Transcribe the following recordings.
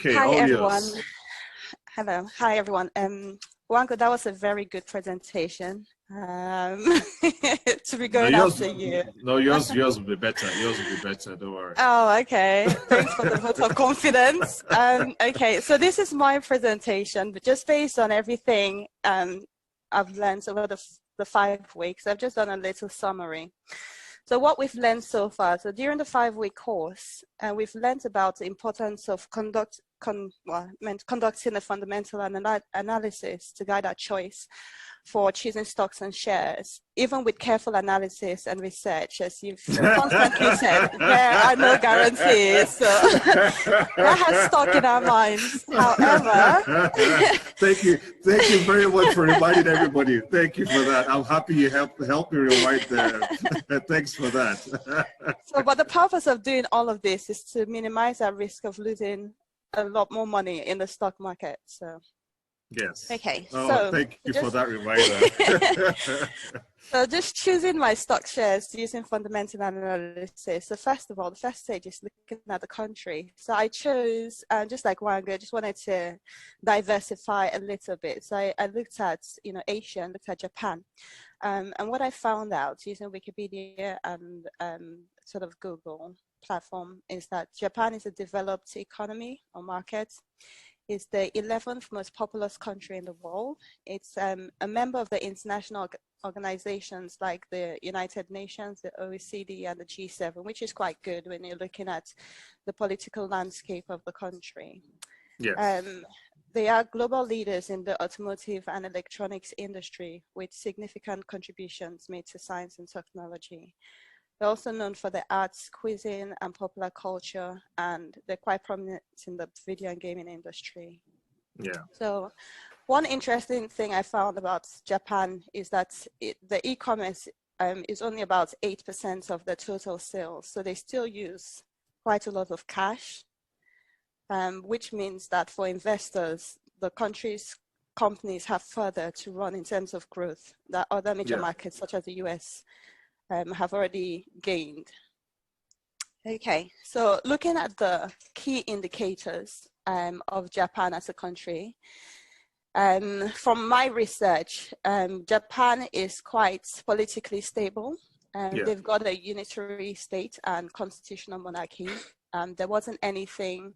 Okay, Hi all everyone. yours. Hello. Hi everyone. Wanko, that was a very good presentation. To be No, going after you. yours will be better. Yours will be better. Don't worry. Oh, okay. Thanks for the vote of confidence. Okay, so this is my presentation, but just based on everything I've learned over the 5 weeks, I've just done a little summary. So what we've learned so far, so during the 5-week course, we've learned about the importance of conducting a fundamental analysis to guide our choice for choosing stocks and shares. Even with careful analysis and research, as you've constantly said, there are no guarantees. So that has stuck in our minds. However, thank you very much for reminding everybody. Thank you for that. I'm happy you helped me remind them. Thanks for that. So, but the purpose of doing all of this is to minimize our risk of losing a lot more money in the stock market. So. Yes. Okay. Oh, so thank you for that reminder. So just choosing my stock shares using fundamental analysis. So first of all, the first stage is looking at the country. So I chose, just like Wanga, I just wanted to diversify a little bit. So I looked at, Asia and looked at Japan. And what I found out using Wikipedia and sort of Google platform is that Japan is a developed economy or market. Is the 11th most populous country in the world. It's a member of the international organizations like the United Nations, the OECD, and the G7, which is quite good when you're looking at the political landscape of the country. Yes. They are global leaders in the automotive and electronics industry with significant contributions made to science and technology. They're also known for their arts, cuisine, and popular culture, and they're quite prominent in the video and gaming industry. Yeah. So one interesting thing I found about Japan is that the e-commerce is only about 8% of the total sales. So they still use quite a lot of cash, which means that for investors, the country's companies have further to run in terms of growth that other major markets such as the US have already gained. Okay, so looking at the key indicators of Japan as a country, from my research, Japan is quite politically stable. They've got a unitary state and constitutional monarchy. There wasn't anything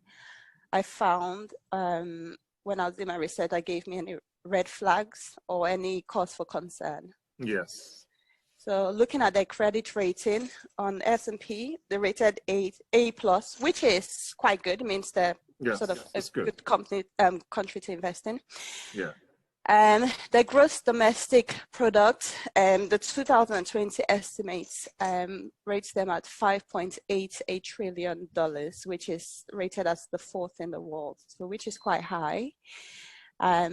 I found when I was doing my research that gave me any red flags or any cause for concern. Yes. So looking at their credit rating on S&P, they rated A+, which is quite good. It means they're sort of a good company, country to invest in. Yeah. Their gross domestic product, the 2020 estimates rates them at $5.88 trillion, which is rated as the 4th in the world, so which is quite high. I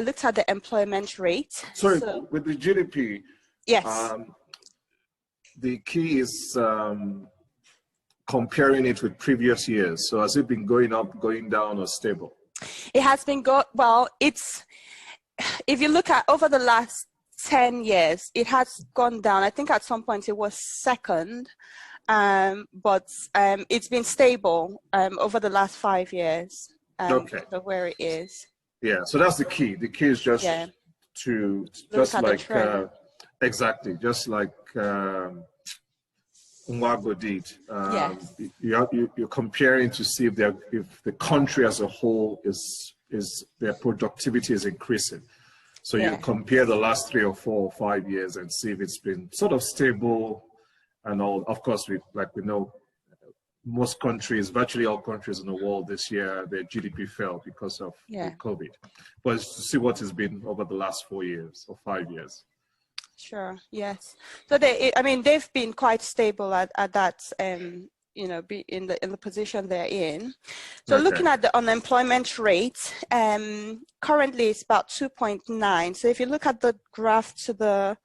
looked at the employment rate. Sorry, with the GDP. Yes. The key is comparing it with previous years. So has it been going up, going down, or stable? It has been if you look at over the last 10 years, it has gone down. I think at some point it was second, but it's been stable over the last 5 years. Where it is. Yeah, so that's the key. The key is just to just like exactly, just like Nwago did. You're comparing to see if the country as a whole is their productivity is increasing. So you compare the last 3 or 4 or 5 years and see if it's been sort of stable and all. Of course, we know most countries, virtually all countries in the world this year, their GDP fell because of COVID. But to see what has been over the last 4 years or 5 years. Sure. Yes. So they've been quite stable at that, be in the position they're in. So looking at the unemployment rate, currently it's about 2.9. So if you look at the graph to the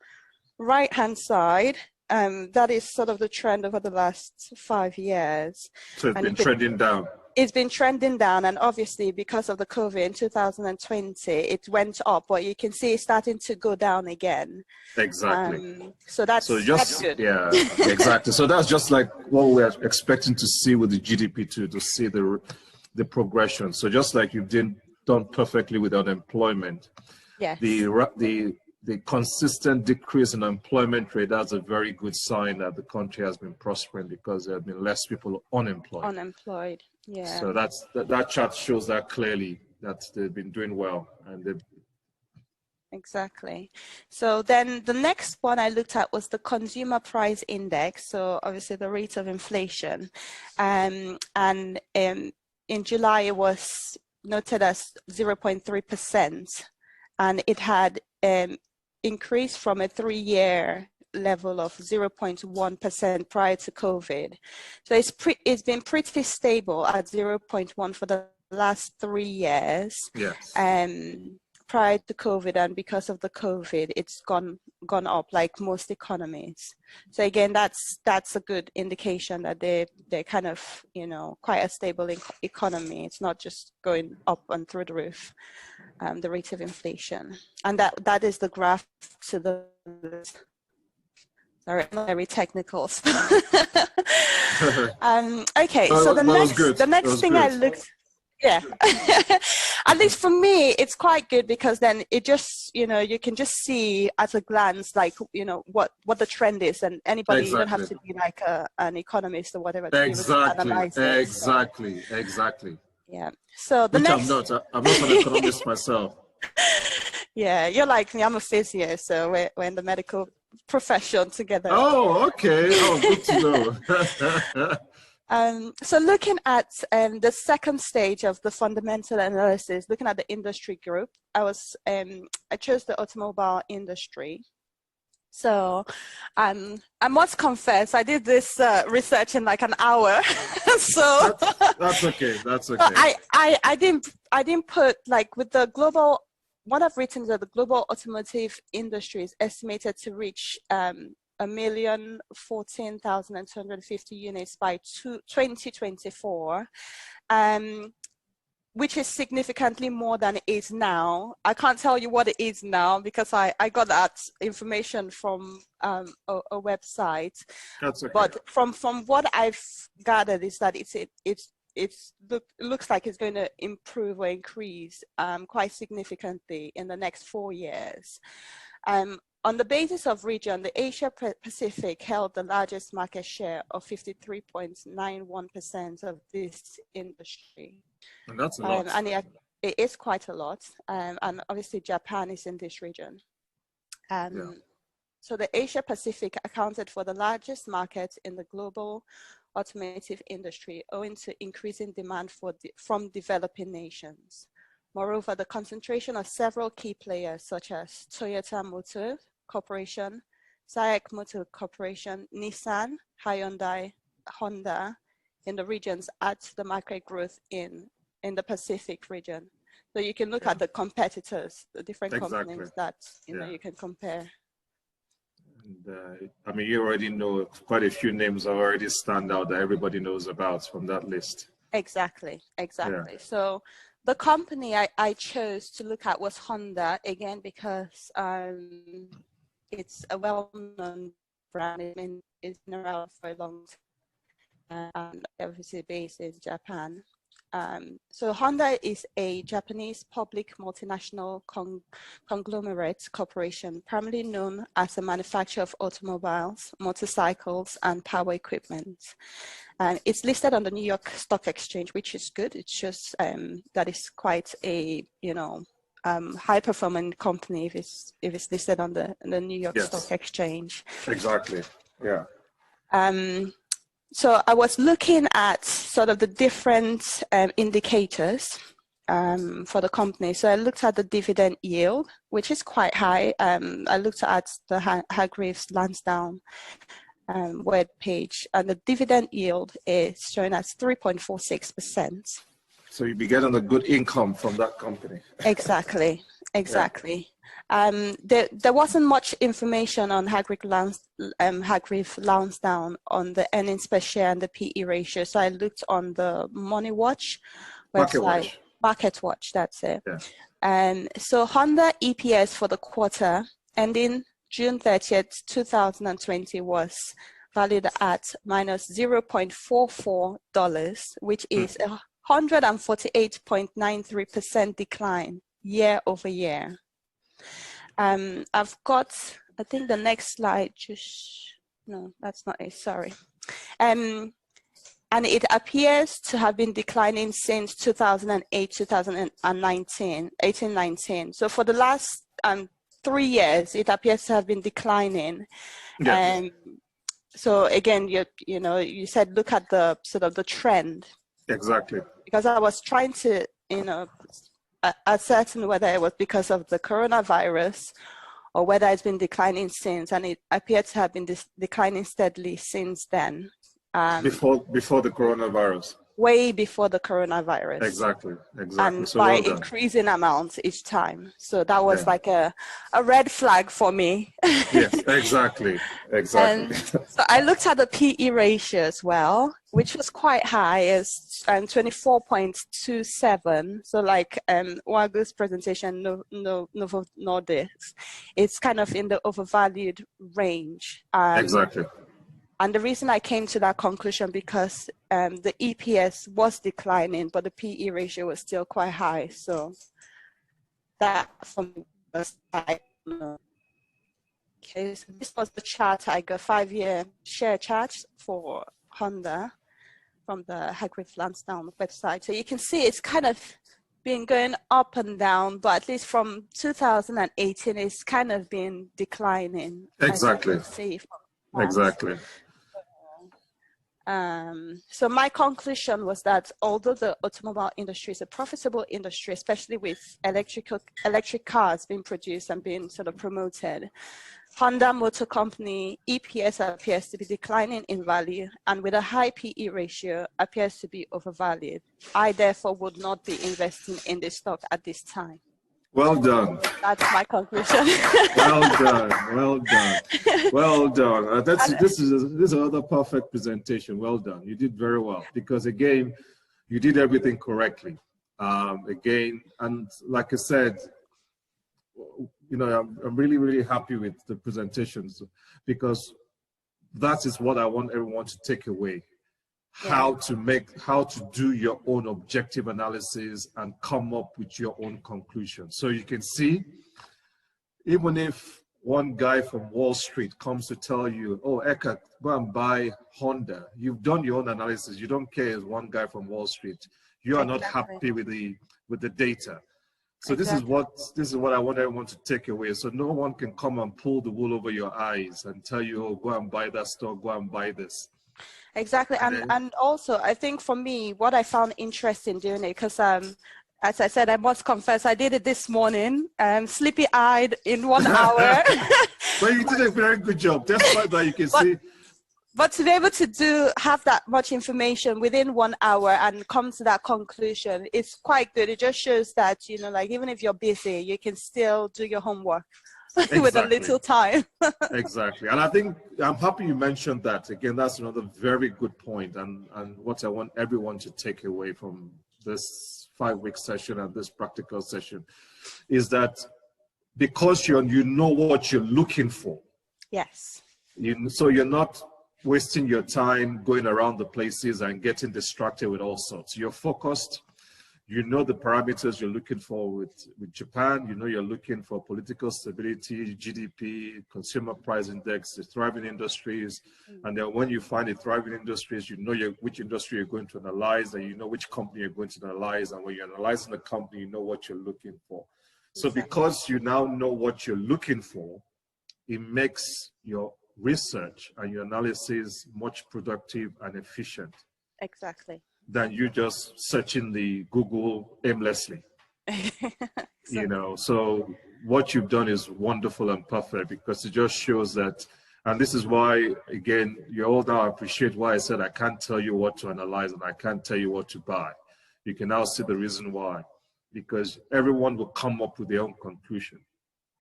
right-hand side, that is sort of the trend over the last 5 years. So it's been trending down. It's been trending down, and obviously because of the COVID in 2020, it went up, but you can see it's starting to go down again. Exactly. So that's good. Yeah, exactly. So that's just like what we're expecting to see with the GDP to see the the progression. So just like you've done perfectly with unemployment, yes, the consistent decrease in employment rate, that's a very good sign that the country has been prospering, because there have been less people unemployed. Unemployed, yeah. So that chart shows that clearly, that they've been doing well. And exactly. So then the next one I looked at was the consumer price index. So obviously the rate of inflation. And in July, it was noted as 0.3%. And it had increased from a 3-year level of 0.1% prior to COVID. So it's been pretty stable at 0.1 for the last 3 years. yes. Prior to COVID, and because of the COVID, it's gone up like most economies. So again, that's a good indication that they're kind of, you know, quite a stable economy. It's not just going up and through the roof, the rate of inflation. And that is the graph to the, sorry, very technical. Okay, so the next thing I looked. Yeah, at least for me, it's quite good, because then it just, you know, you can just see at a glance, like, you know, what the trend is, and anybody, you don't have to be like an economist or whatever to analyze it. Exactly. Yeah. So the Which next, I'm not an economist myself. Yeah, you're like me. I'm a physio, so we're in the medical profession together. Oh, okay. Oh, good to know. So looking at the second stage of the fundamental analysis, looking at the industry group, I chose the automobile industry. So I must confess, I did this research in like an hour. So that's okay. That's okay. I didn't put, like, with the global. What I've written is that the global automotive industry is estimated to reach 1,014,250 units by 2024, which is significantly more than it is now. I can't tell you what it is now, because I got that information from a website. That's okay. But from what I've gathered is that it looks like it's going to improve or increase quite significantly in the next 4 years. On the basis of region, the Asia Pacific held the largest market share of 53.91% of this industry. And that's a lot. And it is quite a lot. And obviously Japan is in this region. So the Asia Pacific accounted for the largest market in the global automotive industry, owing to increasing demand from developing nations. Moreover, the concentration of several key players such as Toyota Motor Corporation, SAIC Motor Corporation, Nissan, Hyundai, Honda in the regions add to the market growth in the Pacific region. So you can look at the competitors, the different companies that you can compare. And, I mean, you already know quite a few names already stand out that everybody knows about from that list. Exactly. Yeah. So the company I chose to look at was Honda, again, because it's a well-known brand. It's been around for a long time, and obviously based in Japan. So Honda is a Japanese public multinational conglomerate corporation, primarily known as a manufacturer of automobiles, motorcycles, and power equipment. And it's listed on the New York Stock Exchange, which is good. It's just that it's quite a high-performing company if it's listed on the New York Stock Exchange. Exactly. Yeah. So I was looking at sort of the different indicators for the company. So I looked at the dividend yield, which is quite high. I looked at the Hargreaves Lansdown web page, and the dividend yield is showing as 3.46%. So you'll be getting a good income from that company. Exactly. There wasn't much information on Hargreaves Lansdown on the earnings per share and the PE ratio. So I looked on the Money Watch website. Market Watch, that's it. Yeah. So Honda EPS for the quarter ending June 30th, 2020 was valued at minus $0.44, which is 148.93% decline year over year. I've got, I think the next slide no, that's not it, sorry. And it appears to have been declining since 2008, 2019, 18-19. So for the last 3 years, it appears to have been declining. Yes. So again, you said look at the sort of the trend. Exactly. Because I was trying to, ascertain whether it was because of the coronavirus or whether it's been declining since, and it appeared to have been declining steadily since then. Before the coronavirus. Way before the coronavirus. Exactly. And so by well done. increasing amounts each time. So that was like a red flag for me. Yes, exactly. So I looked at the PE ratio as well, which was quite high, as 24.27. So like Wagu's presentation, Novo Nordisk, it's kind of in the overvalued range. Exactly. And the reason I came to that conclusion because the EPS was declining, but the PE ratio was still quite high. So that from the side. Okay, so this was the chart I got, 5-year share chart for Honda from the Hagrid Lansdowne website. So you can see it's kind of been going up and down, but at least from 2018, it's kind of been declining. Exactly. Exactly. So my conclusion was that although the automobile industry is a profitable industry, especially with electric cars being produced and being sort of promoted, Honda Motor Company EPS appears to be declining in value, and with a high PE ratio appears to be overvalued. I therefore would not be investing in this stock at this time. Well done. That's my conclusion. Well done. Well done. Well done. This is another perfect presentation. Well done. You did very well, because again, you did everything correctly. Again, and like I said, I'm really, really happy with the presentations, because that is what I want everyone to take away. How to do your own objective analysis and come up with your own conclusion. So you can see, even if one guy from Wall Street comes to tell you, oh, Eka, go and buy Honda, you've done your own analysis. You don't care as one guy from Wall Street. You are not happy with the data. So this is what I want everyone to take away. So no one can come and pull the wool over your eyes and tell you, oh, go and buy that stock, go and buy this. Exactly. And also, I think for me, what I found interesting doing it, because as I said, I must confess, I did it this morning, sleepy-eyed in 1 hour. But you did a very good job. Despite that, you can see. But to be able to have that much information within 1 hour and come to that conclusion, it's quite good. It just shows that, like even if you're busy, you can still do your homework. Exactly. With a little time. Exactly. And I think I'm happy you mentioned that. Again, that's another very good point, and what I want everyone to take away from this 5-week session and this practical session is that because you know what you're looking for. Yes. So you're not wasting your time going around the places and getting distracted with all sorts. You're focused. You know the parameters you're looking for with Japan. You're looking for political stability, GDP, consumer price index, the thriving industries. And then when you find the thriving industries, which industry you're going to analyze, and you know which company you're going to analyze. And when you're analyzing the company, you know what you're looking for. So because you now know what you're looking for, it makes your research and your analysis much productive and efficient. Exactly. Than you just searching the Google aimlessly. So what you've done is wonderful and perfect, because it just shows that, and this is why, again, you all now appreciate why I said I can't tell you what to analyze and I can't tell you what to buy. You can now see the reason why, because everyone will come up with their own conclusion.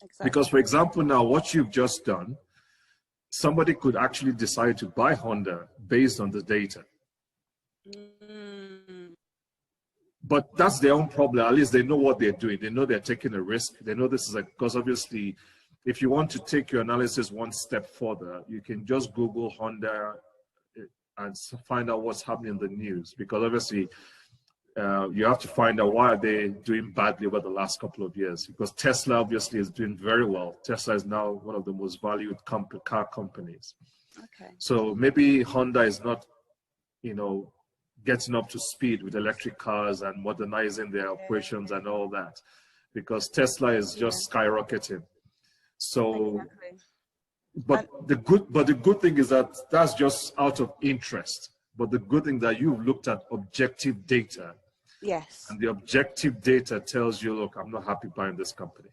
Exactly. Because, for example, now what you've just done, somebody could actually decide to buy Honda based on the data. But that's their own problem. At least they know what they're doing. They know they're taking a risk. They know this is because obviously, if you want to take your analysis one step further, you can just Google Honda and find out what's happening in the news. Because obviously, you have to find out why are they doing badly over the last couple of years, because Tesla obviously is doing very well. Tesla is now one of the most valued car companies. Okay. So maybe Honda is not, you know, getting up to speed with electric cars and modernizing their operations and all that, because Tesla is just skyrocketing. So, exactly. but the good thing is that that's just out of interest. But the good thing that you've looked at objective data. Yes. And the objective data tells you, look, I'm not happy buying this company.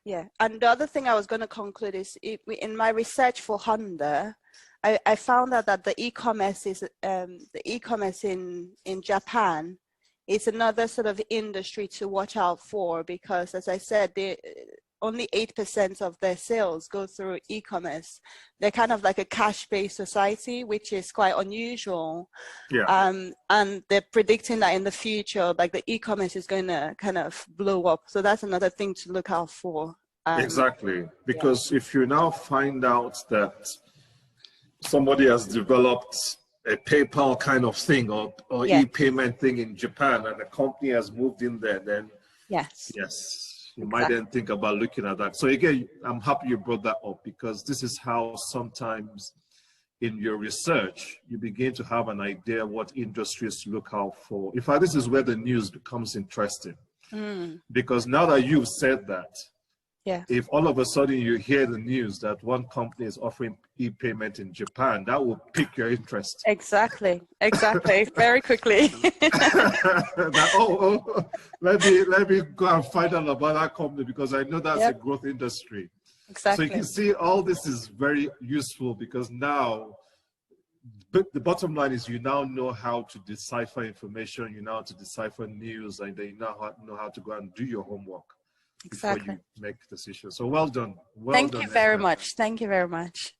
Yeah. And the other thing I was going to conclude is in my research for Honda, I found out that the e-commerce is in Japan is another sort of industry to watch out for, because as I said, only 8% of their sales go through e-commerce. They're kind of like a cash-based society, which is quite unusual. Yeah. And they're predicting that in the future, like the e-commerce is going to kind of blow up. So that's another thing to look out for. Exactly. Because if you now find out that somebody has developed a PayPal kind of thing or e-payment thing in Japan, and the company has moved in there, then yes, you might then think about looking at that. So again, I'm happy you brought that up, because this is how sometimes in your research, you begin to have an idea what industries to look out for. In fact, this is where the news becomes interesting. Because now that you've said that, if all of a sudden you hear the news that one company is offering e-payment in Japan, that will pique your interest. Exactly. Very quickly. Let me go and find out about that company, because I know that's a growth industry. Exactly. So you can see all this is very useful, because now the bottom line is you now know how to decipher information, you know how to decipher news, and then you know how to go and do your homework before you make decisions. So well done. Thank you very much. Thank you very much.